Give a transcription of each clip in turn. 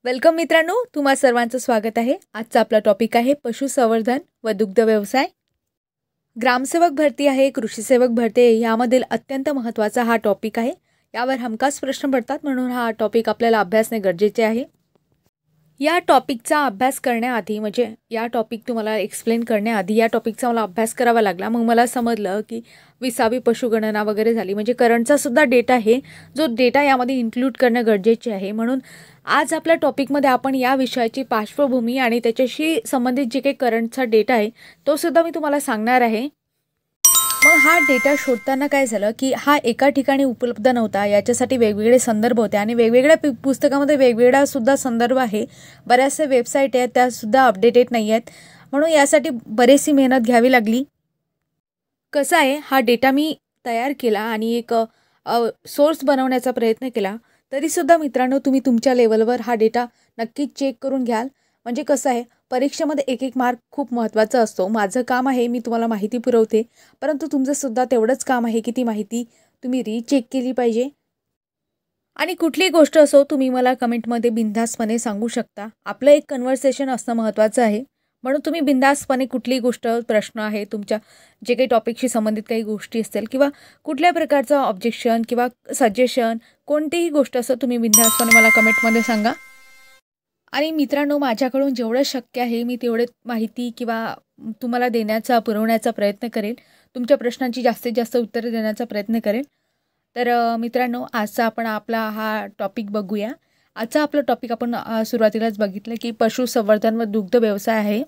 Welcome मित्रांनो, तुम्हा सर्वांचं स्वागत आहे। आजचा आपला टॉपिक आहे पशुसंवर्धन व दुग्ध व्यवसाय। ग्रामसेवक भरती आहे, कृषी सेवक भरती आहे, यामधील अत्यंत महत्त्वाचा हा टॉपिक आहे। यावर हमखास प्रश्न पडतात, म्हणून हा टॉपिक आपल्याला अभ्यासणे गरजेचे आहे। या टॉपिकचा अभ्यास करण्याआधी म्हणजे या टॉपिक तुम्हाला एक्सप्लेन करण्याआधी या टॉपिकचा मला अभ्यास करावा लागला। मग मला समजलं की 20वी पशुगणना वगैरे झाली, म्हणजे करंटचा सुद्धा डेटा आहे, जो डेटा यामध्ये इन्क्लूड करणं गरजेचे आहे। म्हणून आज आपल्या टॉपिकमध्ये आपण या विषयाची पार्श्वभूमी आणि त्याच्याशी संबंधित जे काही करंटचा डेटा आहे तो सुद्धा मी तुम्हाला सांगणार आहे। मग हा डेटा शोधताना काय झालं की हा एका ठिकाणी उपलब्ध नव्हता, याच्यासाठी वेगवेगळे संदर्भ होते आणि वेगवेगळ्या पुस्तकामध्ये वेगवेगळा सुद्धा संदर्भ आहे। बऱ्याचशा वेबसाईट आहेत त्या सुद्धा अपडेटेड नाही आहेत, म्हणून यासाठी बरीचशी मेहनत घ्यावी लागली। कसं आहे, हा डेटा मी तयार केला आणि एक सोर्स बनवण्याचा प्रयत्न केला, तरीसुद्धा मित्रांनो तुम्ही तुमच्या लेवलवर हा डेटा नक्कीच चेक करून घ्याल। म्हणजे कसं आहे, परीक्षेमध्ये एक एक मार्क खूप महत्त्वाचा असतो। माझं काम आहे मी तुम्हाला माहिती पुरवते, परंतु तुमचं सुद्धा तेवढंच काम आहे की ती माहिती तुम्ही रीचेक केली पाहिजे। आणि कुठली गोष्ट असो तुम्ही मला कमेंटमध्ये बिनधास्तपणे सांगू शकता। आपलं एक कन्व्हर्सेशन असणं महत्त्वाचं आहे, म्हणून तुम्ही बिनधास्तपणे कुठली गोष्ट, प्रश्न आहे तुमच्या, जे काही टॉपिकशी संबंधित काही गोष्टी असतील किंवा कुठल्या प्रकारचं ऑब्जेक्शन किंवा सजेशन, कोणतीही गोष्ट असो तुम्ही बिनधास्तपणे मला कमेंटमध्ये सांगा। आणि मित्रांनो, माझ्याकडून जेवढं शक्य आहे मी तेवढे माहिती किंवा तुम्हाला पुरवण्याचा प्रयत्न करेल। तुमच्या प्रश्नांची जास्तीत जास्त उत्तरे देण्याचा प्रयत्न करेल। तर मित्रांनो, आजचा आपण आपला हा टॉपिक बघूया। आजचा आपला टॉपिक आपण सुरुवातीलाच बघितलं की पशुसंवर्धन व दुग्ध व्यवसाय आहे।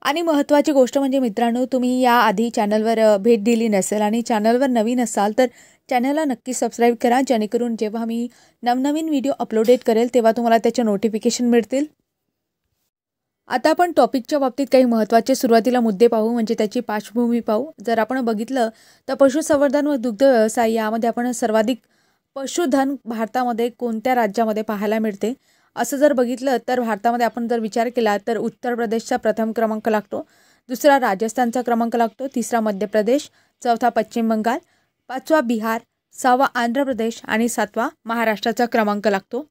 आणि महत्त्वाची गोष्ट म्हणजे मित्रांनो, तुम्ही याआधी चॅनलवर भेट दिली नसेल आणि चॅनलवर नवीन असाल तर चॅनलला नक्की सबस्क्राईब करा, जेणेकरून जेव्हा मी नवनवीन व्हिडिओ अपलोडेड करेल तेव्हा तुम्हाला त्याचे नोटिफिकेशन मिळतील। आता आपण टॉपिकच्या बाबतीत काही महत्त्वाचे सुरुवातीला मुद्दे पाहू, म्हणजे त्याची पार्श्वभूमी पाहू। जर आपण बघितलं तर पशुसंवर्धन व दुग्ध व्यवसाय यामध्ये आपण सर्वाधिक पशुधन भारतामध्ये कोणत्या राज्यामध्ये पाहायला मिळते असं जर बघितलं तर भारतामध्ये आपण जर विचार केला तर उत्तर प्रदेशचा प्रथम क्रमांक लागतो, दुसरा राजस्थानचा क्रमांक लागतो, तिसरा मध्य प्रदेश, चौथा पश्चिम बंगाल, पाचवा बिहार, सहावा आंध्र प्रदेश आणि सातवा महाराष्ट्राचा क्रमांक लागतो।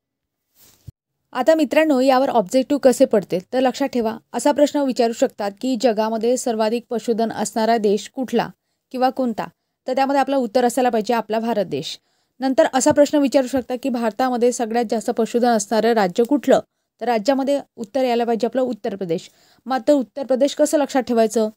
आता मित्रांनो, यावर ऑब्जेक्टिव्ह कसे पडतील तर लक्षात ठेवा, असा प्रश्न विचारू शकतात की जगामध्ये सर्वाधिक पशुधन असणारा देश कुठला किंवा कोणता, तर त्यामध्ये आपलं उत्तर असायला पाहिजे आपला भारत देश। नंतर असा प्रश्न विचारू शकता की भारतामध्ये सगळ्यात जास्त पशुधन असणारं राज्य कुठलं, तर राज्यामध्ये उत्तर यायला पाहिजे आपलं उत्तर प्रदेश। मात्र उत्तर प्रदेश कसं लक्षात ठेवायचं,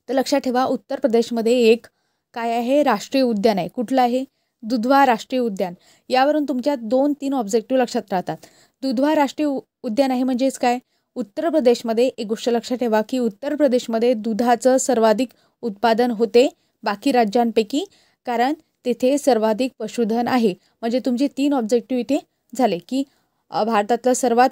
तर लक्षात ठेवा उत्तर प्रदेशमध्ये एक काय आहे, राष्ट्रीय उद्यान आहे। कुठलं आहे, दुधवा राष्ट्रीय उद्यान। यावरून तुमच्या 2-3 ऑब्जेक्टिव्ह लक्षात राहतात। दुधवा राष्ट्रीय उद्यान आहे म्हणजेच काय, उत्तर प्रदेशमध्ये एक गोष्ट लक्षात ठेवा की उत्तर प्रदेशमध्ये दुधाचं सर्वाधिक उत्पादन होते बाकी राज्यांपैकी, कारण तेथे सर्वाधिक पशुधन आहे। म्हणजे तुमचे 3 ऑब्जेक्टिव्ह इथे झाले की भारतातलं सर्वात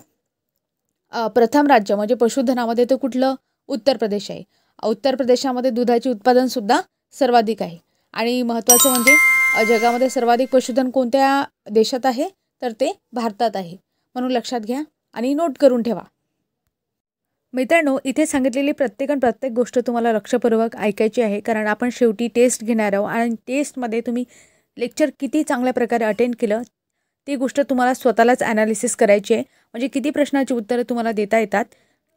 प्रथम राज्य म्हणजे पशुधनामध्ये तर कुठलं, उत्तर प्रदेश आहे। उत्तर प्रदेशामध्ये दुधाचे उत्पादन सुद्धा सर्वाधिक आहे। आणि महत्त्वाचं म्हणजे जगामध्ये सर्वाधिक पशुधन कोणत्या देशात आहे, तर ते भारतात आहे। म्हणून लक्षात घ्या आणि नोट करून ठेवा। मित्रांनो, इथे सांगितलेली प्रत्येक गोष्ट तुम्हाला लक्षपूर्वक ऐकायची आहे, कारण आपण शेवटी टेस्ट घेणार आहोत आणि टेस्टमध्ये तुम्ही लेक्चर किती चांगल्या प्रकारे अटेंड केलं ती गोष्ट तुम्हाला स्वतःलाच ॲनालिसिस करायची आहे। म्हणजे किती प्रश्नाची उत्तरं तुम्हाला देता येतात,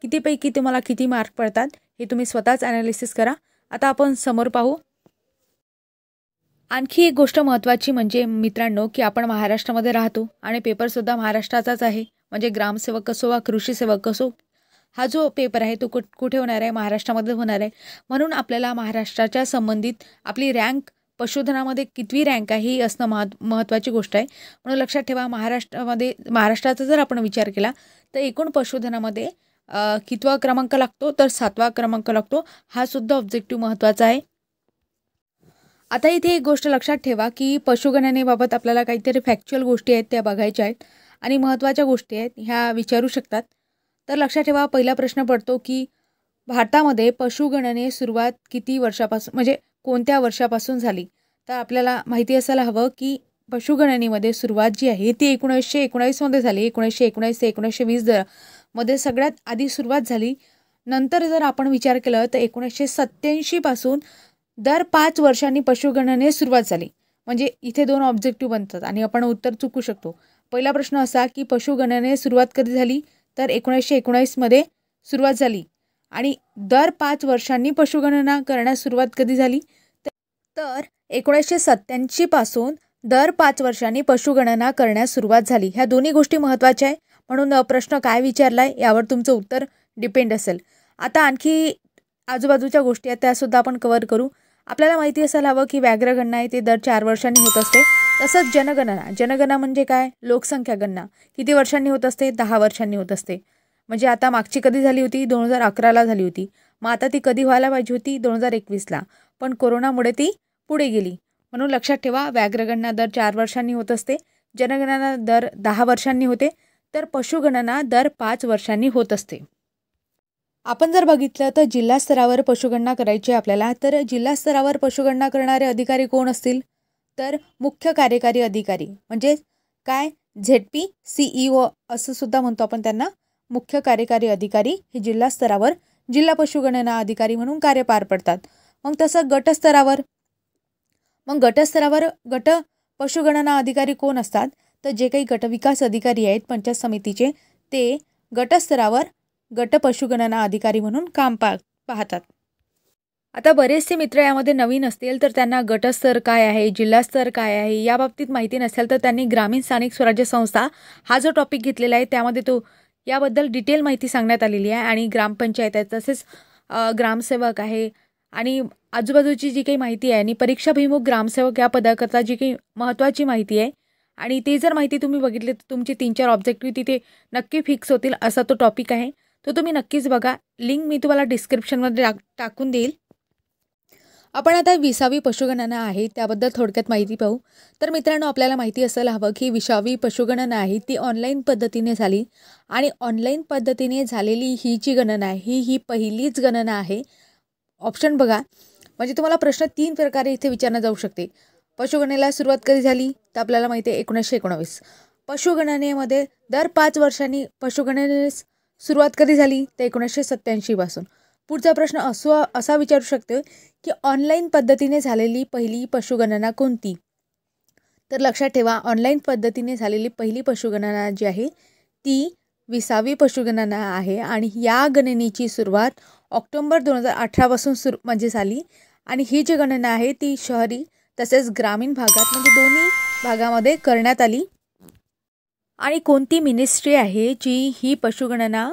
कितीपैकी तुम्हाला किती मार्क पडतात हे तुम्ही स्वतःच ॲनालिसिस करा। आता आपण समोर पाहू। आणखी एक गोष्ट महत्त्वाची म्हणजे मित्रांनो की आपण महाराष्ट्रामध्ये राहतो आणि पेपरसुद्धा महाराष्ट्राचाच आहे। म्हणजे ग्रामसेवक असो वा कृषी सेवक असो, हा जो पेपर आहे तो कुठे होणार आहे, महाराष्ट्रामध्ये होणार आहे। म्हणून आपल्याला महाराष्ट्राच्या संबंधित आपली रँक पशुधनामध्ये कितवी रँक आहे ही असणं महत्त्वाची गोष्ट आहे। म्हणून लक्षात ठेवा, महाराष्ट्राचा जर आपण विचार केला तर एकूण पशुधनामध्ये कितवा क्रमांक लागतो, तर 7वा क्रमांक लागतो। हा सुद्धा ऑब्जेक्टिव्ह महत्त्वाचा आहे। आता इथे एक गोष्ट लक्षात ठेवा की पशुगणनेबाबत आपल्याला काहीतरी फॅक्च्युअल गोष्टी आहेत त्या बघायच्या आहेत आणि महत्त्वाच्या गोष्टी आहेत ह्या विचारू शकतात। तर लक्षात ठेवा, पहिला प्रश्न पडतो की भारतामध्ये पशुगणने सुरुवात किती वर्षापासून, म्हणजे कोणत्या वर्षापासून झाली, तर आपल्याला माहिती असायला हवं की पशुगणनेमध्ये सुरुवात जी आहे ती 1919 मध्ये झाली। 1919 ते 1920 मध्ये सगळ्यात आधी सुरुवात झाली। नंतर जर आपण विचार केला तर 1987 पासून दर 5 वर्षांनी पशुगणने सुरुवात झाली। म्हणजे इथे 2 ऑब्जेक्टिव्ह बनतात आणि आपण उत्तर चुकू शकतो। पहिला प्रश्न असा की पशुगणनेस सुरुवात कधी झाली, तर 1919मध्ये सुरुवात झाली. आणि दर 5 वर्षांनी पशुगणना करण्यास सुरुवात कधी झाली, तर 1987 पासून दर 5 वर्षांनी पशुगणना करण्यास सुरुवात झाली. ह्या दोन्ही गोष्टी महत्त्वाच्या आहे, म्हणून प्रश्न काय विचारलाय यावर तुमचं उत्तर डिपेंड असेल. आता आणखी आजूबाजूच्या गोष्टी आहेत त्यासुद्धा आपण कव्हर करू. आपल्याला माहिती असायला हवं की व्याघ्रगणना आहे ते दर 4 वर्षांनी होत असते. तसंच जनगणना म्हणजे काय, लोकसंख्या गणना किती वर्षांनी होत असते, 10 वर्षांनी होत असते. म्हणजे आता मागची कधी झाली होती, 2011ला झाली होती. मग आता ती कधी व्हायला पाहिजे होती, 2021ला. पण कोरोनामुळे ती पुढे गेली. म्हणून लक्षात ठेवा, व्याघ्रगणना दर 4 वर्षांनी होत असते, जनगणना दर 10 वर्षांनी होते, तर पशुगणना दर 5 वर्षांनी होत असते. आपण जर बघितलं तर जिल्हा स्तरावर पशुगणना करायची आपल्याला, तर जिल्हा स्तरावर पशुगणना करणारे अधिकारी कोण असतील, तर मुख्य कार्यकारी अधिकारी म्हणजे काय, ZPCEO असं सुद्धा म्हणतो आपण त्यांना. मुख्य कार्यकारी अधिकारी हे जिल्हा स्तरावर जिल्हा पशुगणना अधिकारी म्हणून कार्य पार पडतात. मग तसं गटस्तरावर गट पशुगणना अधिकारी कोण असतात, तर जे काही गटविकास अधिकारी आहेत पंचायत समितीचे, ते गटस्तरावर गट पशुगणना अधिकारी म्हणून काम पाहतात. आता बरेचसे मित्र यामध्ये नवीन असतील तर त्यांना गटस्तर काय आहे, जिल्हास्तर काय आहे याबाबतीत माहिती नसेल, तर त्यांनी ग्रामीण स्थानिक स्वराज्य संस्था हा जो टॉपिक घेतलेला आहे त्यामध्ये तो याबद्दल डिटेल माहिती सांगण्यात आलेली आहे. आणि ग्रामपंचायत आहे, तसेच ग्रामसेवक आहे आणि आजूबाजूची जी काही माहिती आहे आणि परीक्षाभिमुख ग्रामसेवक या पदाकरता जी काही महत्त्वाची माहिती आहे, आणि ती जर माहिती तुम्ही बघितली तर तुमची 3-4 ऑब्जेक्टिव्ह तिथे नक्की फिक्स होतील असा तो टॉपिक आहे. तो तुम्ही नक्कीच बघा. लिंक मी तुम्हाला डिस्क्रिप्शनमध्ये टाकून देईल. आपण आता 20वी पशुगणना आहे त्याबद्दल थोडक्यात माहिती पाहू. तर मित्रांनो, आपल्याला माहिती असायला हवं की 20वी पशुगणना आहे ती ऑनलाईन पद्धतीने झाली. आणि ऑनलाईन पद्धतीने झालेली ही जी गणना आहे ही पहिलीच गणना आहे. ऑप्शन बघा, म्हणजे तुम्हाला प्रश्न 3 प्रकारे इथे विचारला जाऊ शकते. पशुगणनेला सुरुवात कधी झाली, तर आपल्याला माहिती आहे 1919. पशुगणनेमध्ये दर 5 वर्षांनी पशुगणनेस सुरुवात कधी झाली, तर 1987 पासून. पुढचा प्रश्न असा विचारू शकतो की ऑनलाईन पद्धतीने झालेली पहिली पशुगणना कोणती, तर लक्षात ठेवा ऑनलाईन पद्धतीने झालेली पहिली पशुगणना जी आहे ती 20वी पशुगणना आहे. आणि या गणनेची सुरुवात ऑक्टोबर 2018 पासून म्हणजे झाली. आणि ही जी गणना आहे ती शहरी तसेच ग्रामीण भागात म्हणजे दोन्ही भागामध्ये करण्यात आली. आणि कोणती मिनिस्ट्री आहे जी ही पशुगणना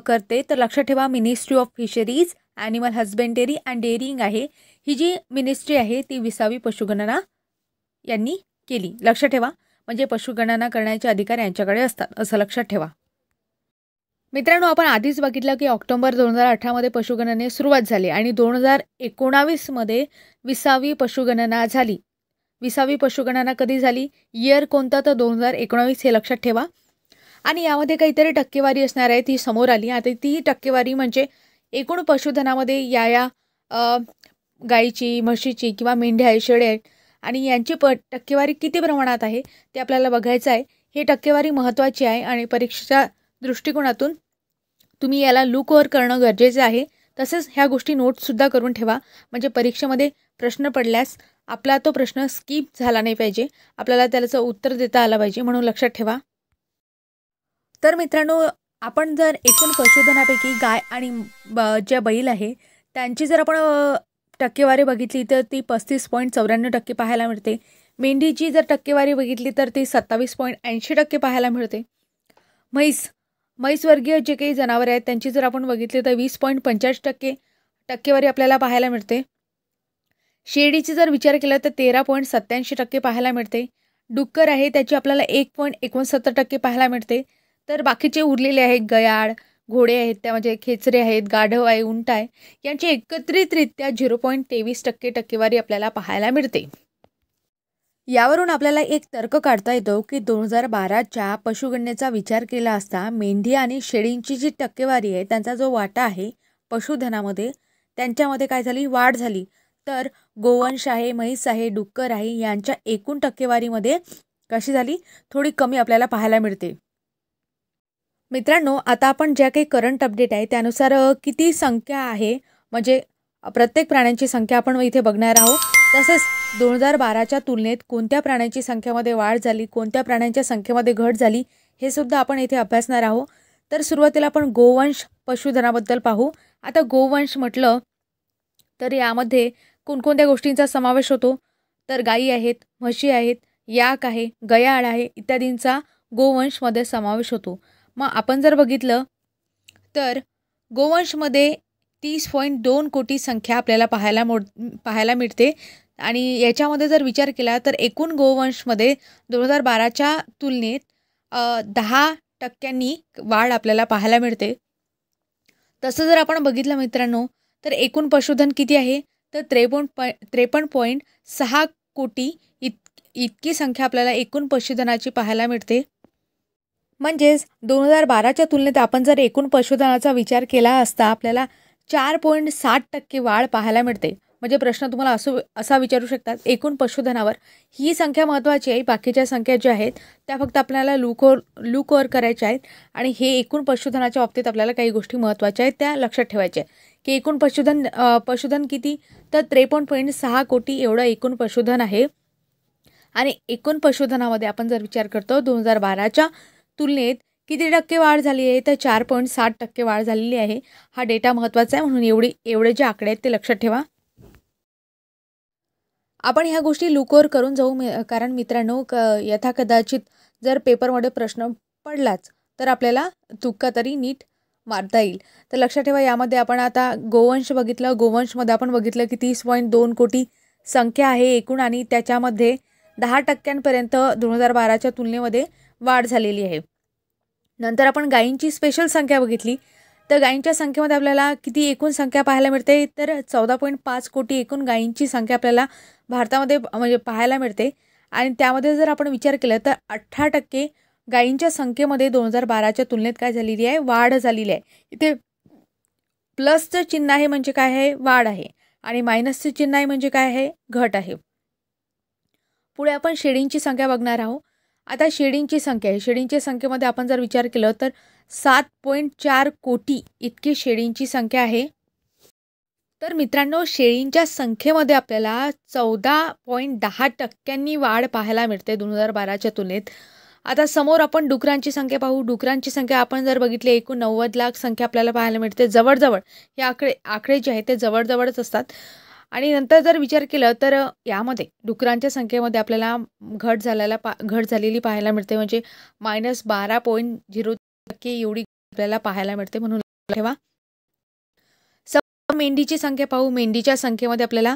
करते, तर लक्षात ठेवा ministry of fisheries, animal husbandry and dairying आहे. ही जी मिनिस्ट्री आहे ती 20वी पशुगणना यांनी केली. लक्षात ठेवा, म्हणजे पशुगणना करण्याचे अधिकार यांच्याकडे असतात असं लक्षात ठेवा. मित्रांनो, आपण आधीच बघितलं की ऑक्टोबर 2018मध्ये पशुगणनेस सुरुवात झाली आणि 2019मध्ये 20वी पशुगणना झाली. 20वी पशुगणना कधी झाली, इयर कोणता, तर 2019 हे लक्षात ठेवा. आणि यामध्ये काहीतरी टक्केवारी असणार आहे ती समोर आली. आता ती टक्केवारी म्हणजे एकूण पशुधनामध्ये या गाईची, म्हशीची किंवा मेंढ्या आहे, शेळ्या आहेत आणि यांची टक्केवारी किती प्रमाणात आहे ते आपल्याला बघायचं आहे. ही टक्केवारी महत्त्वाची आहे आणि परीक्षेच्या दृष्टिकोनातून तुम्ही याला लुक ओव्हर करणं गरजेचं आहे. तसेच ह्या गोष्टी नोटसुद्धा करून ठेवा, म्हणजे परीक्षेमध्ये प्रश्न पडल्यास आपला तो प्रश्न स्किप झाला नाही पाहिजे, आपल्याला त्याचं उत्तर देता आलं पाहिजे, म्हणून लक्षात ठेवा. तर मित्रांनो, आपण जर एकूण पशुधनापैकी गाय आणि ज्या बैल आहे त्यांची जर आपण टक्केवारी बघितली तर ती 35.94% पाहायला मिळते. मेंढीची जर टक्केवारी बघितली तर ती 27.80% पाहायला मिळते. म्हैसवर्गीय जे काही जनावरे आहेत त्यांची जर आपण बघितली तर 20.45% टक्केवारी आपल्याला पाहायला मिळते. शेळीची जर विचार केला तर 13.87% पाहायला मिळते. डुक्कर आहे त्याची आपल्याला 1.69% पाहायला मिळते. तर बाकीचे उरलेले आहेत गयाळ, घोडे आहेत, त्यामध्ये खेचरे आहेत, गाढव आहे, उंट आहे, यांची एकत्रितरित्या 0.23% टक्केवारी आपल्याला पाहायला मिळते. यावरून आपल्याला एक तर्क काढता येतो की 2012च्या पशुगणनेचा विचार केला असता मेंढी आणि शेळींची जी टक्केवारी आहे त्यांचा जो वाटा आहे पशुधनामध्ये त्यांच्यामध्ये काय झाली, वाढ झाली. तर गोवंश आहे, म्हैस आहे, डुक्कर आहे यांच्या एकूण टक्केवारीमध्ये कशी झाली, थोडी कमी आपल्याला पाहायला मिळते. मित्रांनो, आता आपण ज्या काही करंट अपडेट आहे त्यानुसार किती संख्या आहे, म्हणजे प्रत्येक प्राण्यांची संख्या आपण इथे बघणार आहोत. तसेच 2012च्या तुलनेत कोणत्या प्राण्यांची संख्येमध्ये वाढ झाली, कोणत्या प्राण्यांच्या संख्येमध्ये घट झाली, हे सुद्धा आपण इथे अभ्यासणार आहोत. तर सुरुवातीला आपण गोवंश पशुधनाबद्दल पाहू. आता गोवंश म्हटलं तर यामध्ये कोणकोणत्या गोष्टींचा समावेश होतो, तर गायी आहेत, म्हशी आहेत, याक आहे, गयाळ आहे इत्यादींचा गोवंशमध्ये समावेश होतो. मग आपण जर बघितलं तर गोवंशमध्ये 30.2 कोटी संख्या आपल्याला पाहायला मिळते. आणि याच्यामध्ये जर विचार केला तर एकूण गोवंशमध्ये 2012च्या तुलनेत 10% वाढ आपल्याला पाहायला मिळते. तसं जर आपण बघितलं मित्रांनो तर एकूण पशुधन किती आहे, तर 53.6 कोटी इतकी संख्या आपल्याला एकूण पशुधनाची पाहायला मिळते. म्हणजेच 2012च्या तुलनेत आपण जर एकूण पशुधनाचा विचार केला असता आपल्याला 4.7% वाढ पाहायला मिळते. म्हणजे प्रश्न तुम्हाला असा विचारू शकतात, एकूण पशुधनावर ही संख्या महत्त्वाची आहे, बाकीच्या संख्या ज्या आहेत त्या फक्त आपल्याला लूक ओव्हर करायच्या आहेत. आणि हे एकूण पशुधनाच्या बाबतीत आपल्याला काही गोष्टी महत्त्वाच्या आहेत त्या लक्षात ठेवायच्या की एकूण पशुधन किती, तर 53.6 कोटी एवढं एकूण पशुधन आहे. आणि एकूण पशुधनामध्ये आपण जर विचार करतो 2012च्या तुलनेत किती टक्के वाढ झाली आहे, तर 4.7% वाढ झालेली आहे. हा डेटा महत्त्वाचा आहे, म्हणून एवढे जे आकडे आहेत ते लक्षात ठेवा. आपण ह्या गोष्टी लुकोर करून जाऊ, कारण मित्रांनो यथाकदाचित जर पेपरमध्ये प्रश्न पडलाच तर आपल्याला तुक्का तरी नीट मारता येईल. तर लक्षात ठेवा, यामध्ये आपण आता गोवंश बघितलं. गोवंशमध्ये आपण बघितलं की 30.2 कोटी संख्या आहे एकूण, आणि त्याच्यामध्ये 10% 2012च्या तुलनेमध्ये वाढ झालेली आहे. नंतर आपण गायींची स्पेशल संख्या बघितली तर गायींच्या संख्येमध्ये आपल्याला किती एकूण संख्या पाहायला मिळते, तर 14.5 कोटी एकूण गायींची संख्या आपल्याला भारतामध्ये म्हणजे पाहायला मिळते. आणि त्यामध्ये जर आपण विचार केला तर 18% गायींच्या संख्येमध्ये 2012च्या तुलनेत काय झालेली आहे, वाढ झालेली आहे. इथे प्लसचं चिन्ह आहे म्हणजे काय आहे, वाढ आहे, आणि मायनसचं चिन्ह आहे म्हणजे काय आहे, घट आहे. पुढे आपण शेळींची संख्या बघणार आहोत. आता शेळींची संख्या आहे, शेळींच्या संख्येमध्ये आपण जर विचार केला तर 7.4 कोटी इतकी शेळींची संख्या आहे. तर मित्रांनो शेळींच्या संख्येमध्ये आपल्याला 14.10% वाढ पाहायला मिळते 2012च्या तुलनेत. आता समोर आपण डुकरांची संख्या पाहू. डुकरांची संख्या आपण जर बघितली एकूण 90 लाख संख्या आपल्याला पाहायला मिळते. जवळजवळ हे आकडे जे आहेत ते जवळजवळच असतात. आणि नंतर जर विचार केला तर यामध्ये डुकरांच्या संख्येमध्ये आपल्याला घट झालेली पाहायला मिळते, म्हणजे -12.0% एवढी आपल्याला पाहायला मिळते. म्हणून ठेवा. मेंढीची संख्या पाहू. मेंढीच्या संख्येमध्ये आपल्याला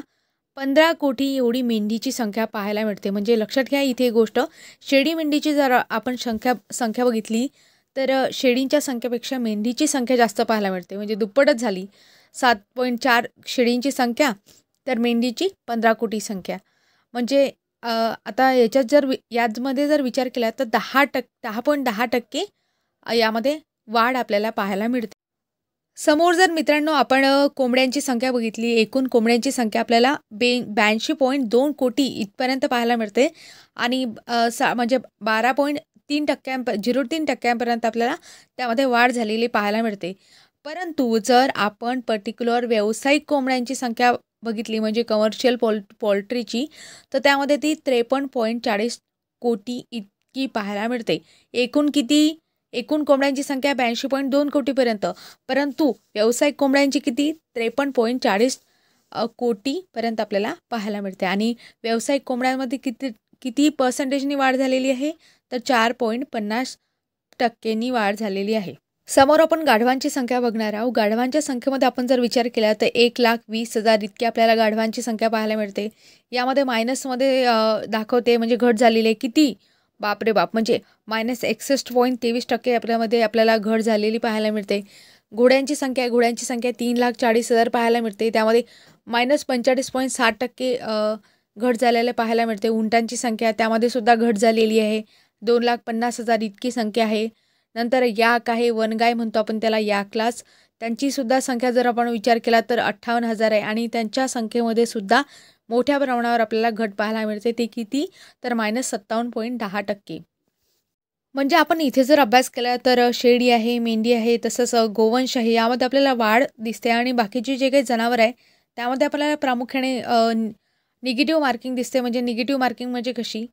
15 कोटी एवढी मेंढीची संख्या पाहायला मिळते. म्हणजे लक्षात घ्या इथे गोष्ट, शेळी मेंढीची जर आपण संख्या बघितली तर शेळींच्या संख्येपेक्षा मेंढीची संख्या जास्त पाहायला मिळते, म्हणजे दुप्पटच झाली. 7.4 शेळींची संख्या तर मेंढीची 15 कोटी संख्या. म्हणजे आता यामध्ये जर विचार केला तर 10.10% यामध्ये वाढ आपल्याला पाहायला मिळते. समोर जर मित्रांनो आपण कोंबड्यांची संख्या बघितली, एकूण कोंबड्यांची संख्या आपल्याला 82.2 कोटी इथपर्यंत पाहायला मिळते. आणि म्हणजे 12.03% आपल्याला त्यामध्ये वाढ झालेली पाहायला मिळते. परंतु जर आपण पर्टिक्युलर व्यावसायिक कोंबड्यांची संख्या बघितली म्हणजे कमर्शियल पोल्ट्रीची, तर त्यामध्ये ती 53.40 कोटी इतकी पाहायला मिळते. एकूण कोंबड्यांची संख्या 82.2 कोटीपर्यंत, परंतु व्यावसायिक कोंबड्यांची किती 53.40 कोटीपर्यंत आपल्याला पाहायला मिळते. आणि व्यावसायिक कोंबड्यांमध्ये किती पर्सेंटेजनी वाढ झालेली आहे, तर 4.50% वाढ झालेली आहे. समोर आपण गाढवांची संख्या बघणार आहोत. गाढवांच्या संख्येमध्ये आपण जर विचार केला तर 1,20,000 इतकी आपल्याला गाढवांची संख्या पाहायला मिळते. यामध्ये मायनसमध्ये दाखवते, म्हणजे घट झालेली आहे. किती, बापरे बाप, म्हणजे -61.23% आपल्याला घट झालेली पाहायला मिळते. घोड्यांची संख्या 3,40,000 पाहायला मिळते. त्यामध्ये -45.60% घट झालेले पाहायला मिळते. उंटांची संख्या त्यामध्ये सुद्धा घट झालेली आहे, 2,50,000 इतकी संख्या आहे. नंतर याक आहे, वनगाय म्हणतो आपण त्याला, याकलाच त्यांची सुद्धा संख्या जर आपण विचार केला तर 58,000 आहे. आणि त्यांच्या संख्येमध्ये सुद्धा मोठ्या प्रमाणावर आपल्याला घट पाहायला मिळते. ते किती, तर -57.10%. म्हणजे आपण इथे जर अभ्यास केला तर शेळी आहे, मेंढी आहे, तसंच गोवंश आहे, यामध्ये आपल्याला वाढ दिसते. आणि बाकीचे जे काही जनावर आहे त्यामध्ये आपल्याला प्रामुख्याने निगेटिव्ह मार्किंग दिसते. म्हणजे निगेटिव्ह मार्किंग म्हणजे कशी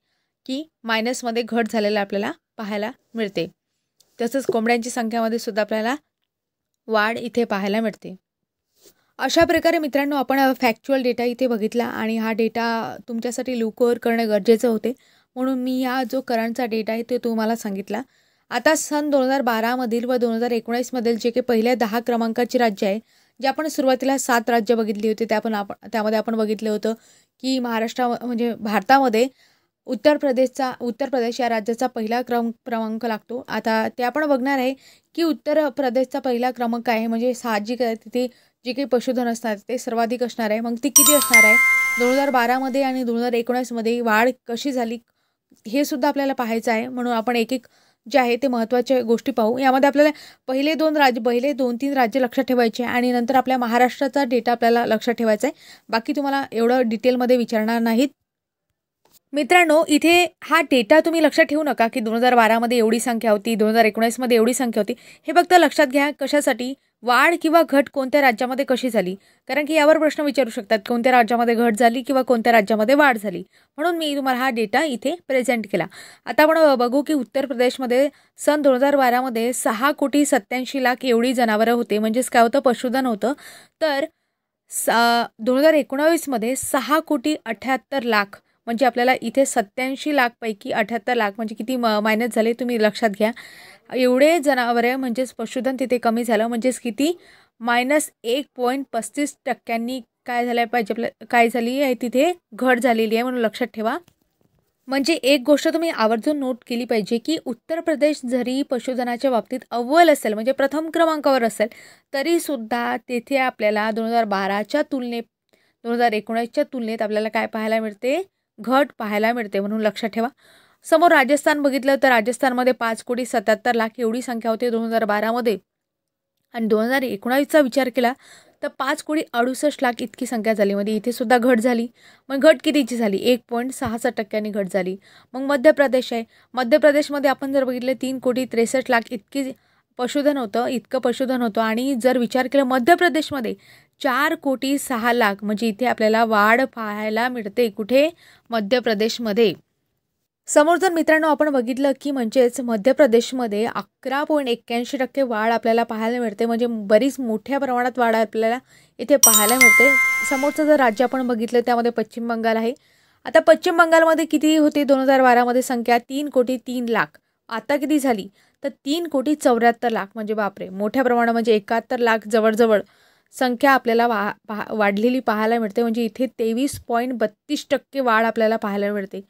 की मायनसमध्ये घट झालेला आपल्याला पाहायला मिळते. तसंच कोंबड्यांची संख्यामध्ये सुद्धा आपल्याला वाढ इथे पाहायला मिळते. अशा प्रकारे मित्रांनो आपण फॅक्च्युअल डेटा इथे बघितला आणि हा डेटा तुमच्यासाठी लुकओव्हर करणं गरजेचं होते, म्हणून मी हा जो करंटचा डेटा आहे ते तुम्हाला सांगितला. आता सन 2012मधील व 2019मधील जे काही पहिल्या 10 क्रमांकाची राज्य आहे, जे आपण सुरुवातीला 7 राज्य बघितली होती, त्यामध्ये आपण बघितलं होतं की म्हणजे भारतामध्ये उत्तर प्रदेश या राज्याचा पहिला क्रमांक लागतो. आता ते आपण बघणार आहे की उत्तर प्रदेशचा पहिला क्रमांक आहे, म्हणजे साहजिक आहे तिथे जे काही पशुधन असणार ते सर्वाधिक असणार आहे. मग ती किती असणार आहे 2012मध्ये आणि 2019मध्ये वाढ कशी झाली हे सुद्धा आपल्याला पाहायचं आहे. म्हणून आपण एक एक जे आहे ते महत्त्वाच्या गोष्टी पाहू. यामध्ये आपल्याला पहिले 2-3 राज्य लक्षात ठेवायचे आणि नंतर आपल्या महाराष्ट्राचा डेटा आपल्याला लक्षात ठेवायचा आहे. बाकी तुम्हाला एवढं डिटेलमध्ये विचारणार नाहीत. मित्रांनो, इथे हा डेटा तुम्ही लक्षात ठेवू नका की 2012मध्ये एवढी संख्या होती, 2019मध्ये एवढी संख्या होती. हे फक्त लक्षात घ्या कशासाठी, वाढ किंवा घट कोणत्या राज्यामध्ये कशी झाली. कारण की यावर प्रश्न विचारू शकतात, कोणत्या राज्यामध्ये घट झाली किंवा कोणत्या राज्यामध्ये वाढ झाली. म्हणून मी तुम्हाला हा डेटा इथे प्रेझेंट केला. आता आपण बघू की उत्तर प्रदेशमध्ये सन 2012मध्ये 6,87,00,000 एवढी जनावरं होते. म्हणजेच काय होतं, पशुधन होतं. तर 2019मध्ये 6,78,00,000 म्हणजे आपल्याला इथे 87,00,000 पैकी 78,00,000 म्हणजे किती मायनस झाले तुम्ही लक्षात घ्या. एवढे जनावरे म्हणजेच पशुधन तिथे कमी झालं, म्हणजेच किती -1.35% काय झालं पाहिजे, काय झाली आहे तिथे घट झालेली आहे. म्हणून लक्षात ठेवा. म्हणजे एक गोष्ट तुम्ही आवर्जून नोट केली पाहिजे की उत्तर प्रदेश जरी पशुधनाच्या बाबतीत अव्वल असेल, म्हणजे प्रथम क्रमांकावर असेल, तरीसुद्धा तेथे आपल्याला 2012च्या तुलनेत 2019च्या तुलनेत आपल्याला काय पाहायला मिळते, घट पाहायला मिळते. म्हणून लक्षात ठेवा. समोर राजस्थान बघितलं तर राजस्थानमध्ये 5,77,00,000 एवढी संख्या होती 2012मध्ये आणि 2019चा विचार केला तर 5,68,00,000 इतकी संख्या झाली. म्हणजे इथे सुद्धा घट झाली. मग घट कितीची झाली, 1.66% घट झाली. मग मध्य प्रदेश आहे. मध्य प्रदेशमध्ये आपण जर बघितले 3,63,00,000 इतकं पशुधन होतं आणि जर विचार केला मध्य प्रदेशमध्ये 4,06,00,000 म्हणजे इथे आपल्याला वाढ पाहायला मिळते. कुठे, मध्य प्रदेशमध्ये. समोर जर मित्रांनो आपण बघितलं की म्हणजेच मध्य प्रदेशमध्ये 11.81% वाढ आपल्याला पाहायला मिळते. म्हणजे बरीच मोठ्या प्रमाणात वाढ आपल्याला इथे पाहायला मिळते. समोरचं जर राज्य आपण बघितलं त्यामध्ये पश्चिम बंगाल आहे. आता पश्चिम बंगालमध्ये किती होती 2012मध्ये संख्या, 3,03,00,000. आता किती झाली तर 3,74,00,000 म्हणजे बापरे, मोठ्या प्रमाणात म्हणजे 71,00,000 जवळजवळ संख्या आपल्याला वाढलेली पाहायला मिळते. म्हणजे इथे 23.32% वाढ आपल्याला पाहायला मिळते.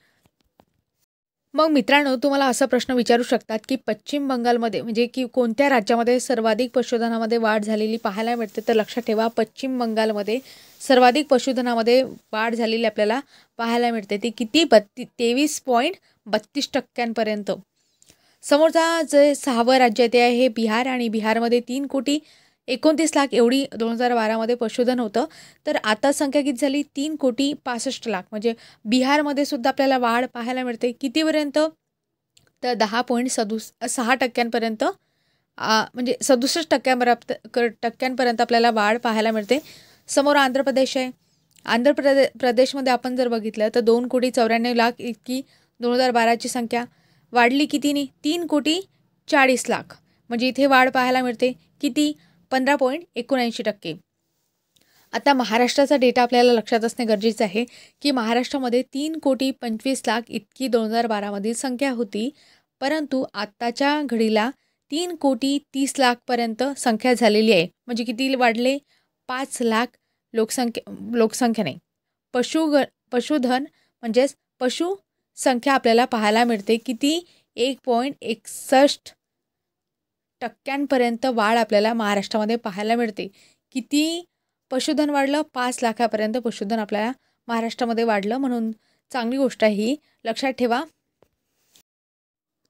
मग मित्रांनो, तुम्हाला असा प्रश्न विचारू शकतात की पश्चिम बंगालमध्ये म्हणजे की कोणत्या राज्यामध्ये सर्वाधिक पशुधनामध्ये वाढ झालेली पाहायला मिळते. तर लक्षात ठेवा, पश्चिम बंगालमध्ये सर्वाधिक पशुधनामध्ये वाढ झालेली आपल्याला पाहायला मिळते. ती किती, 23.32%पर्यंत. समोरचा जे 6वं राज्य ते आहे हे बिहार आणि बिहारमध्ये 3,29,00,000 एवढी 2012मध्ये पशुधन होतं. तर आता संख्या किती झाली, 3,65,00,000 म्हणजे बिहारमध्ये सुद्धा आपल्याला वाढ पाहायला मिळते. कितीपर्यंत तर 10.6% म्हणजे 67% आपल्याला वाढ पाहायला मिळते. समोर आंध्र प्रदेश आहे. आंध्र प्रदेशमध्ये आपण जर बघितलं तर 2,94,00,000 इतकी 2012ची संख्या वाढली. कितीने, 3,40,00,000 म्हणजे इथे वाढ पाहायला मिळते. किती, 15.79%. आता महाराष्ट्राचा डेटा आपल्याला लक्षात असणे गरजेचं आहे की महाराष्ट्रामध्ये 3,25,00,000 इतकी 2012मधील संख्या होती. परंतु आत्ताच्या घडीला 3,30,00,000 पर्यंत संख्या झालेली आहे. म्हणजे किती वाढले, 5,00,000 लोकसंख्या नाही, पशुधन म्हणजेच पशुसंख्या आपल्याला पाहायला मिळते. किती, 1.61% वाढ आपल्याला महाराष्ट्रामध्ये पाहायला मिळते. किती पशुधन वाढलं, 5,00,000पर्यंत पशुधन आपल्याला महाराष्ट्रामध्ये वाढलं. म्हणून चांगली गोष्ट आहे ही, लक्षात ठेवा.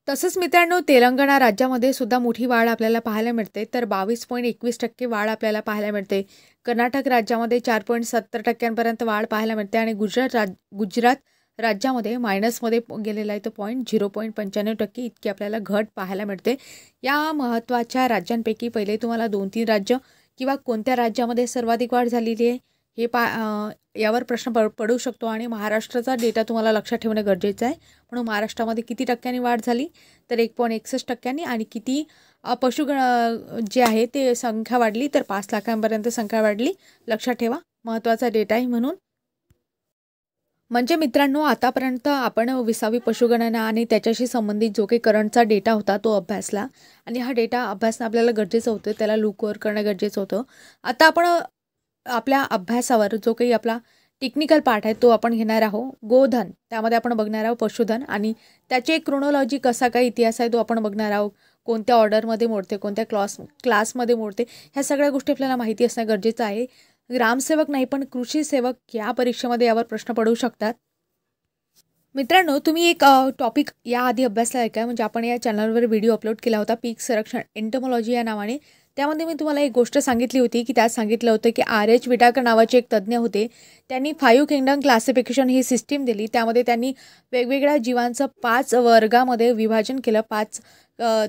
तसंच मित्रांनो, तेलंगणा राज्यामध्ये सुद्धा मोठी वाढ आपल्याला पाहायला मिळते. तर 22.21% वाढ आपल्याला पाहायला मिळते. कर्नाटक राज्यामध्ये 4.70% वाढ पाहायला मिळते आणि गुजरात राज्यामध्ये मायनसमध्ये गेलेला आहे तो 0.95% इतकी आपल्याला घट पाहायला मिळते. या महत्त्वाच्या राज्यांपैकी पहिले तुम्हाला 2-3 राज्य किंवा कोणत्या राज्यामध्ये सर्वाधिक वाढ झालेली आहे हे यावर प्रश्न पडू शकतो आणि महाराष्ट्राचा डेटा तुम्हाला लक्षात ठेवणं गरजेचं आहे. म्हणून महाराष्ट्रामध्ये किती टक्क्यांनी वाढ झाली, तर 1.61% आणि किती पशुगण जे आहे ते संख्या वाढली, तर 5 लाखांपर्यंत संख्या वाढली. लक्षात ठेवा, महत्त्वाचा डेटा आहे म्हणून. म्हणजे मित्रांनो, आतापर्यंत आपण 20वी पशुगणना आणि त्याच्याशी संबंधित जो काही करंटचा डेटा होता तो अभ्यासला आणि हा डेटा अभ्यासणं आपल्याला गरजेचं होतं, त्याला लूक ओव्हर करणं गरजेचं होतं. आता आपण आपल्या अभ्यासावर जो काही आपला टेक्निकल पार्ट आहे तो आपण घेणार आहोत. गोधन, त्यामध्ये आपण बघणार आहोत पशुधन आणि त्याचे क्रोनॉलॉजी कसा काय इतिहास आहे तो आपण बघणार आहोत. कोणत्या ऑर्डरमध्ये मोडते, कोणत्या क्लासमध्ये मोडते, ह्या सगळ्या गोष्टी आपल्याला माहिती असणं गरजेचं आहे. ग्रामसेवक नाही पण कृषी सेवक या परीक्षेमध्ये यावर प्रश्न पडू शकतात. मित्रांनो, तुम्ही एक टॉपिक याआधी अभ्यासला आहे का? म्हणजे आपण या चॅनलवर व्हिडिओ अपलोड केला होता पीक संरक्षण एंटोमॉलॉजी या नावाने. त्यामध्ये मी तुम्हाला एक गोष्ट सांगितली होती की त्यात सांगितलं होतं की R.H. विटाकर नावाचे एक तज्ज्ञ होते. त्यांनी 5 किंगडम क्लासिफिकेशन ही सिस्टीम दिली. त्यामध्ये त्यांनी वेगवेगळ्या जीवांचं 5 वर्गामध्ये विभाजन केलं.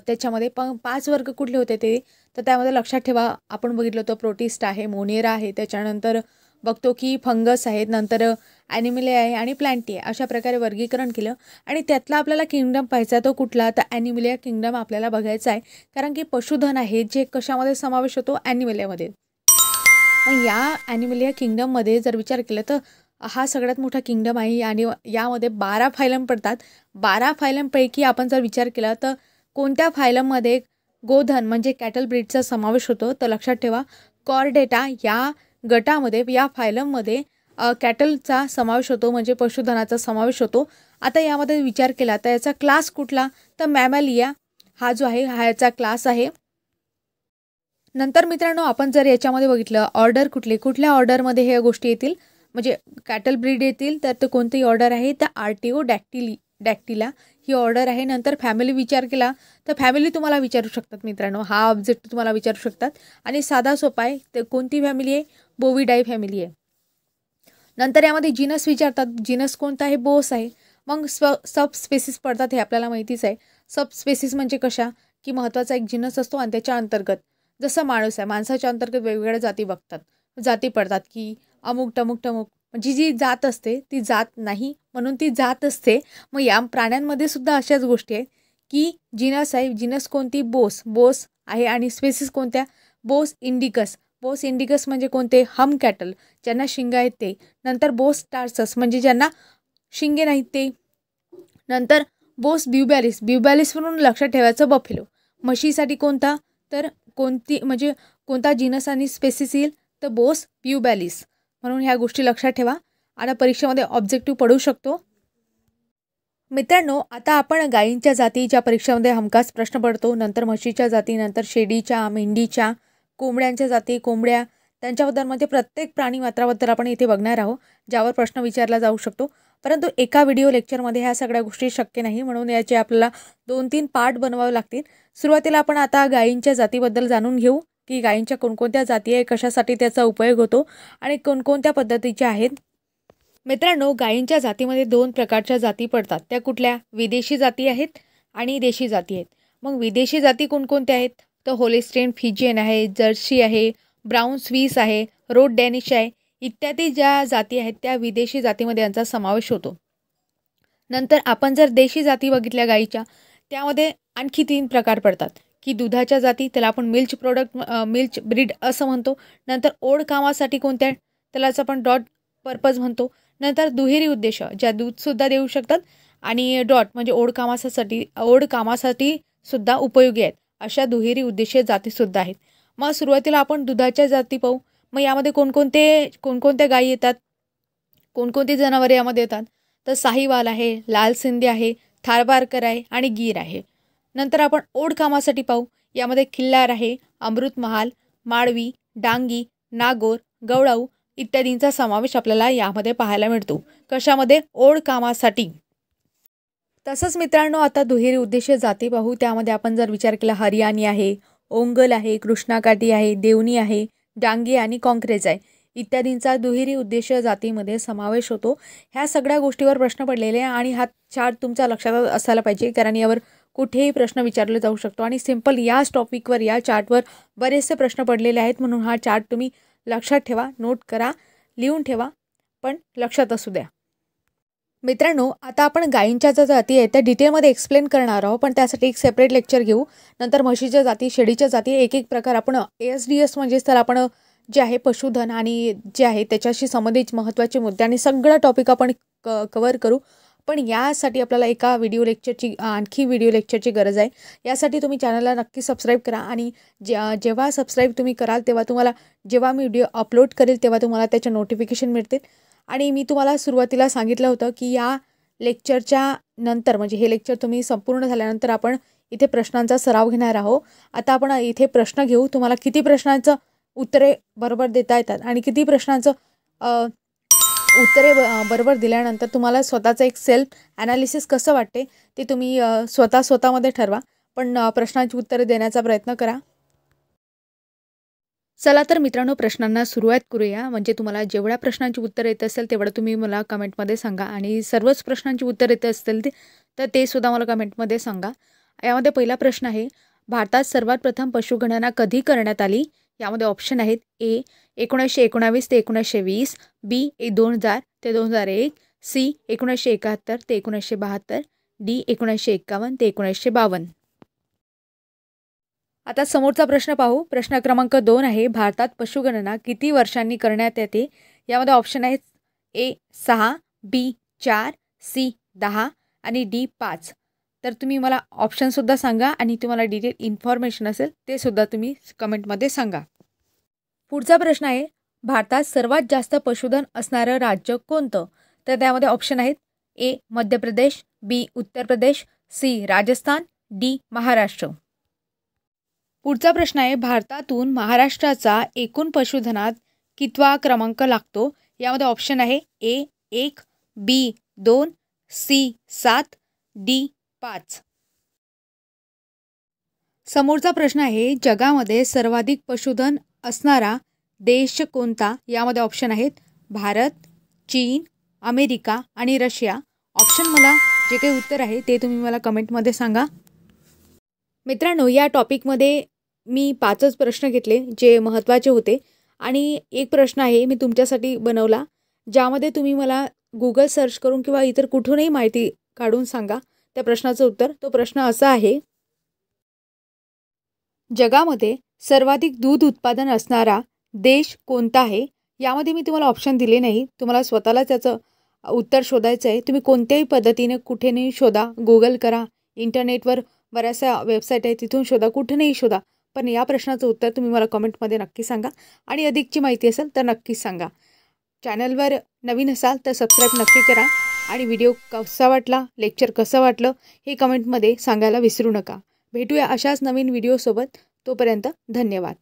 त्याच्यामध्ये 5 वर्ग कुठले होते ते, तर त्यामध्ये लक्षात ठेवा, आपण बघितलं होतं प्रोटिस्ट आहे, मोनेरा आहे, त्याच्यानंतर बघतो की फंगस आहेत, नंतर ॲनिमिले आहे आणि प्लॅन्टी आहे. अशा प्रकारे वर्गीकरण केलं आणि त्यातला आपल्याला किंगडम पाहायचा तो कुठला, तर ॲनिमिलिया किंगडम आपल्याला बघायचा आहे. कारण की पशुधन आहे जे कशामध्ये समावेश होतो, ॲनिमिलियामध्ये. मग या ॲनिमिलिया किंगडममध्ये जर विचार केला तर हा सगळ्यात मोठा किंगडम आहे आणि यामध्ये 12 फायलम पडतात. 12 फायलमपैकी आपण जर विचार केला तर कोणत्या फायलममध्ये गोधन म्हणजे कॅटल ब्रीडचा समावेश होतो, तर लक्षात ठेवा कॉर्डेटा या गटामध्ये, या फायलममध्ये कॅटलचा समावेश होतो, म्हणजे पशुधनाचा समावेश होतो. आता यामध्ये विचार केला तर याचा क्लास कुठला, तर मॅमॅलिया हा जो आहे हा याचा क्लास आहे. नंतर मित्रांनो, आपण जर याच्यामध्ये बघितलं ऑर्डर कुठल्या ऑर्डरमध्ये ह्या गोष्टी येतील, म्हणजे कॅटल ब्रीड येतील, तर ते कोणती ऑर्डर आहे, तर आर्टिओडॅक्टिला ही ऑर्डर आहे. नंतर फॅमिली विचार केला तर फॅमिली तुम्हाला विचारू शकतात मित्रांनो, हा ऑब्जेक्ट तुम्हाला विचारू शकतात आणि साधा सोपा आहे. ते कोणती फॅमिली आहे, बोविडाई फॅमिली आहे. नंतर यामध्ये जिनस विचारतात, जिनस कोणता आहे, बोस आहे. मग सब स्पेसिस पडतात, हे आपल्याला माहितीच आहे. सब स्पेसिस म्हणजे कशा, की महत्त्वाचा एक जिनस असतो आणि त्याच्या अंतर्गत जसं माणूस आहे, माणसाच्या अंतर्गत वेगवेगळ्या जाती पडतात, की अमुक म्हणजे जी जात असते ती जात नाही म्हणून ती जात असते. मग या प्राण्यांमध्ये सुद्धा अशाच गोष्टी आहेत की जिनस आहे, जिनस कोणती, बोस आहे आणि स्पेसिस कोणत्या, बोस इंडिकस म्हणजे कोणते, हम कॅटल ज्यांना शिंग आहेत ते. नंतर बोस टार्सस म्हणजे ज्यांना शिंगे नाहीत ते. नंतर बोस ब्युबॅलिस म्हणून लक्षात ठेवायचं, बफेलो. म्हशीसाठी कोणता, तर कोणता जिनस आणि स्पेसिस येईल, तर बोस ब्युबॅलिस. म्हणून ह्या गोष्टी लक्षात ठेवा आणि परीक्षेमध्ये ऑब्जेक्टिव्ह पडू शकतो. मित्रांनो, आता आपण गायींच्या जाती ज्या परीक्षेमध्ये हमखास प्रश्न पडतो, नंतर म्हशीच्या जाती, नंतर शेळीच्या, मेंढीच्या, कोंबड्यांच्या जाती, त्यांच्याबद्दल म्हणजे प्रत्येक प्राणी मात्राबद्दल आपण इथे बघणार आहोत, ज्यावर प्रश्न विचारला जाऊ शकतो. परंतु एका व्हिडिओ लेक्चरमध्ये ह्या सगळ्या गोष्टी शक्य नाही, म्हणून याचे आपल्याला 2-3 पार्ट बनवावे लागतील. सुरुवातीला आपण आता गायींच्या जातीबद्दल जाणून घेऊ की गायींच्या कोणकोणत्या जाती आहे, कशासाठी त्याचा उपयोग होतो आणि कोणकोणत्या पद्धतीच्या आहेत. मित्रांनो, गायींच्या जातीमध्ये 2 प्रकारच्या जाती पडतात. त्या कुठल्या, विदेशी जाती आहेत आणि देशी जाती आहेत. मग विदेशी जाती कोणकोणत्या आहेत, तर होलिस्टीन फ्रिजियन आहे, जर्सी आहे, ब्राऊन स्विस आहे, रोड डॅनिश आहे, इत्यादी ज्या जाती आहेत त्या विदेशी जातीमध्ये यांचा समावेश होतो. नंतर आपण जर देशी जाती बघितल्या गायीच्या, त्यामध्ये आणखी 3 प्रकार पडतात, की दुधाच्या जाती, त्याला आपण मिल्च ब्रीड असं म्हणतो. नंतर ओढ कामासाठी कोणत्या, त्यालाच आपण डॉट पर्पज म्हणतो. नंतर दुहेरी उद्देश, ज्या दूधसुद्धा देऊ शकतात आणि डॉट म्हणजे ओढ कामासाठी सुद्धा उपयोगी आहेत, अशा दुहेरी उद्देशीय जातीसुद्धा आहेत. मग सुरुवातीला आपण दुधाच्या जाती पाहू. मग यामध्ये कोणकोणत्या गायी येतात, कोणकोणती जनावरे यामध्ये येतात, तर साहिवाल आहे, लाल सिंधी आहे, थारपारकर आहे आणि गीर आहे. नंतर आपण ओढ कामासाठी पाहू. यामध्ये खिल्लार आहे, अमृतमहाल, माळवी, डांगी, नागोर, गवळाऊ इत्यादींचा समावेश आपल्याला यामध्ये पाहायला मिळतो. कशामध्ये, ओढ कामासाठी. तसंच मित्रांनो, आता दुहेरी उद्देशीय जाती पाहू. त्यामध्ये आपण जर विचार केला, हरियाणी आहे, ओंगल आहे, कृष्णाकाठी आहे, देवणी आहे, डांगी आणि कॉंक्रेज आहे इत्यादींचा दुहेरी उद्देशीय जातीमध्ये समावेश होतो. ह्या सगळ्या गोष्टीवर प्रश्न पडलेले आणि हा चार्ट तुमच्या लक्षात असायला पाहिजे, कारण यावर कुठेही प्रश्न विचारले जाऊ शकतो आणि सिंपल याच टॉपिकवर, या चार्टवर बरेचसे प्रश्न पडलेले आहेत. म्हणून हा चार्ट तुम्ही लक्षात ठेवा, नोट करा. लिहून ठेवा, पण लक्षात असू द्या. मित्रांनो, आता आपण गायींच्या ज्या जाती आहेत त्या डिटेलमध्ये एक्सप्लेन करणार आहोत, पण त्यासाठी एक सेपरेट लेक्चर घेऊ. नंतर म्हशीच्या जाती, शेळीच्या जाती, एक एक प्रकार आपण ASDS म्हणजेच तर आपण जे आहे पशुधन आणि जे आहे त्याच्याशी संबंधित महत्त्वाचे मुद्दे आणि सगळं टॉपिक आपण कव्हर करू. पण यासाठी आपल्याला एका आणखी व्हिडिओ लेक्चरची गरज आहे. यासाठी तुम्ही चॅनलला नक्की सबस्क्राईब करा आणि जेव्हा सबस्क्राईब तुम्ही कराल तेव्हा तुम्हाला जेव्हा मी व्हिडिओ अपलोड करेल तेव्हा तुम्हाला त्याचे नोटिफिकेशन मिळतील. आणि मी तुम्हाला सुरुवातीला सांगितलं होतं की या लेक्चरच्या नंतर म्हणजे हे लेक्चर तुम्ही संपूर्ण झाल्यानंतर आपण इथे प्रश्नांचा सराव घेणार आहोत. आता आपण इथे प्रश्न घेऊ. तुम्हाला किती प्रश्नांचं उत्तरे बरोबर देता येतात आणि किती प्रश्नांचं उत्तरे बरोबर दिल्यानंतर तुम्हाला स्वतःचं एक सेल्फ ॲनालिसिस कसं वाटते ते तुम्ही स्वतःमध्ये ठरवा. पण प्रश्नांची उत्तरे देण्याचा प्रयत्न करा. चला तर मित्रांनो, प्रश्नांना सुरुवात करूया. म्हणजे तुम्हाला जेवढ्या प्रश्नांची उत्तर येत असेल तेवढं तुम्ही मला कमेंटमध्ये सांगा आणि सर्वच प्रश्नांची उत्तर येत असतील तर ते सुद्धा मला कमेंटमध्ये सांगा. यामध्ये पहिला प्रश्न आहे, भारतात सर्वात प्रथम पशुगणना कधी करण्यात आली? यामध्ये ऑप्शन आहेत A 1919 ते 1920, B 2000 ते 2001, C 1971 ते 1972, D 1951 ते 1952. आता समोरचा प्रश्न पाहू. प्रश्न क्रमांक 2 आहे, भारतात पशुगणना किती वर्षांनी करण्यात येते? यामध्ये ऑप्शन आहेत A 6, B 4, C 10 आणि D 5. तर तुम्ही मला ऑप्शनसुद्धा सांगा आणि तुम्हाला डिटेल इन्फॉर्मेशन असेल ते सुद्धा तुम्ही कमेंटमध्ये सांगा. पुढचा प्रश्न आहे, भारतात सर्वात जास्त पशुधन असणारं राज्य कोणतं? तर त्यामध्ये ऑप्शन आहेत A Madhya Pradesh, B Uttar Pradesh, C Rajasthan, D Maharashtra. पुढचा प्रश्न आहे, भारतातून महाराष्ट्राचा एकूण पशुधनात कितवा क्रमांक लागतो? यामध्ये ऑप्शन आहे A 1, B 2, C 7, D 5. समोरचा प्रश्न आहे, जगामध्ये सर्वाधिक पशुधन असणारा देश कोणता? यामध्ये ऑप्शन आहेत भारत, चीन, अमेरिका आणि रशिया. ऑप्शन मला जे काही उत्तर आहे ते तुम्ही मला कमेंटमध्ये सांगा. मित्रांनो, या टॉपिकमध्ये मी 5च प्रश्न घेतले जे महत्त्वाचे होते आणि एक प्रश्न आहे मी तुमच्यासाठी बनवला ज्यामध्ये तुम्ही मला Google सर्च करून किंवा इतर कुठूनही माहिती काढून सांगा त्या प्रश्नाचं उत्तर. तो प्रश्न असा आहे, जगामध्ये सर्वाधिक दूध उत्पादन असणारा देश कोणता आहे? यामध्ये मी तुम्हाला ऑप्शन दिले नाही, तुम्हाला स्वतःला त्याचं उत्तर शोधायचं आहे. तुम्ही कोणत्याही पद्धतीने कुठेही शोधा, Google करा, इंटरनेटवर बऱ्याचशा वेबसाईट आहे तिथून शोधा, कुठेही शोधा, पण या प्रश्नाचं उत्तर तुम्ही मला कमेंटमध्ये नक्की सांगा आणि अधिकची माहिती असेल तर नक्कीच सांगा. चॅनलवर नवीन असाल तर सबस्क्राईब नक्की करा आणि व्हिडिओ कसा वाटला, लेक्चर कसं वाटलं हे कमेंटमध्ये सांगायला विसरू नका. भेटूया अशाच नवीन व्हिडिओसोबत. तोपर्यंत धन्यवाद.